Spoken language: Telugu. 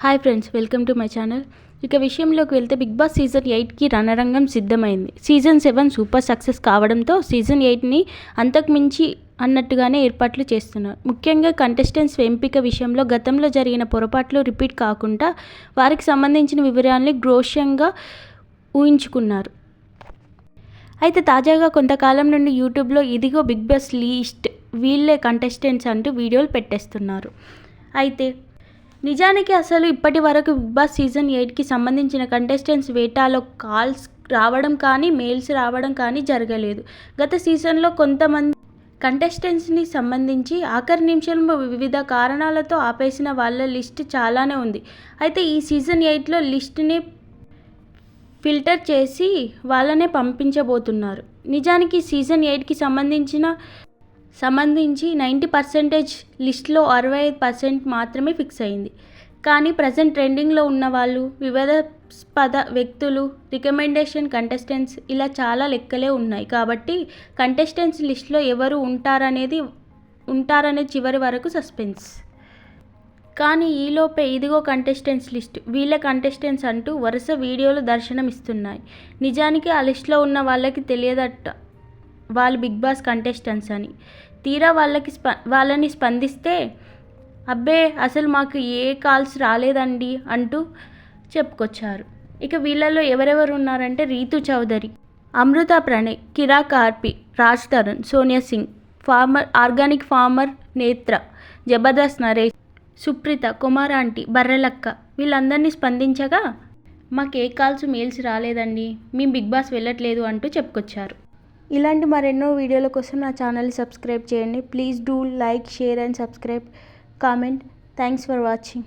Hi friends, welcome to my channel. ఇక విషయంలోకి వెళ్తే బిగ్ బాస్ సీజన్ 8కి రణరంగం సిద్ధమైంది. సీజన్ 7 సూపర్ సక్సెస్ కావడంతో సీజన్ 8ని అంతకుమించి అన్నట్టుగానే ఏర్పాట్లు చేస్తున్నారు. ముఖ్యంగా కంటెస్టెంట్స్ ఎంపిక విషయంలో గతంలో జరిగిన పొరపాట్లు రిపీట్ కాకుండా వారికి సంబంధించిన వివరాల్ని గోప్యంగా ఊహించుకున్నారు. అయితే తాజాగా కొంతకాలం నుండి యూట్యూబ్లో ఇదిగో బిగ్ బాస్ లిస్ట్, వీళ్ళే కంటెస్టెంట్స్ అంటూ వీడియోలు పెట్టేస్తున్నారు. అయితే నిజానికి అసలు ఇప్పటి వరకు బిగ్ బాస్ సీజన్ 8కి సంబంధించిన కంటెస్టెంట్స్ వేటాలో కాల్స్ రావడం కానీ మెయిల్స్ రావడం కానీ జరగలేదు. గత సీజన్లో కొంతమంది కంటెస్టెంట్స్ని సంబంధించి ఆఖరి నిమిషంలో వివిధ కారణాలతో ఆపేసిన వాళ్ళ లిస్ట్ చాలానే ఉంది. అయితే ఈ సీజన్ 8లో లిస్ట్ని ఫిల్టర్ చేసి వాళ్ళనే పంపించబోతున్నారు. నిజానికి సీజన్ 8కి సంబంధించి 90% లిస్ట్లో 65% మాత్రమే ఫిక్స్ అయింది. కానీ ప్రజెంట్ ట్రెండింగ్లో ఉన్న వాళ్ళు, వివాదాస్పద వ్యక్తులు, రికమెండేషన్ కంటెస్టెంట్స్ ఇలా చాలా లెక్కలే ఉన్నాయి. కాబట్టి కంటెస్టెంట్స్ లిస్ట్లో ఎవరు ఉంటారనేది చివరి వరకు సస్పెన్స్. కానీ ఈలోపే ఇదిగో కంటెస్టెంట్స్ లిస్ట్, వీళ్ళ కంటెస్టెంట్స్ అంటూ వరుస వీడియోలు దర్శనమిస్తున్నాయి. నిజానికి ఆ లిస్ట్లో ఉన్న వాళ్ళకి తెలియదట వాళ్ళు బిగ్ బాస్ కంటెస్టెంట్స్ అని. తీరా వాళ్ళని స్పందిస్తే అబ్బే అసలు మాకు ఏ కాల్స్ రాలేదండి అంటూ చెప్పుకొచ్చారు. ఇక వీళ్ళలో ఎవరెవరు ఉన్నారంటే రీతు చౌదరి, అమృత ప్రణయ్, కిరా కార్పి, రాజ్ తరుణ్, సోనియా సింగ్, ఆర్గానిక్ ఫార్మర్ నేత్ర, జబర్దస్త్ నరేష్, సుప్రీత, కుమారాంటి, బర్రెలక్క వీళ్ళందరినీ స్పందించగా మాకు ఏ కాల్స్ మెయిల్స్ రాలేదండి, మేము బిగ్ బాస్ వెళ్ళట్లేదు అంటూ చెప్పుకొచ్చారు. ఇలాంటి మరెన్నో వీడియోల కోసం నా ఛానల్ని సబ్స్క్రైబ్ చేయండి. Please do like, share and subscribe, comment. Thanks for watching.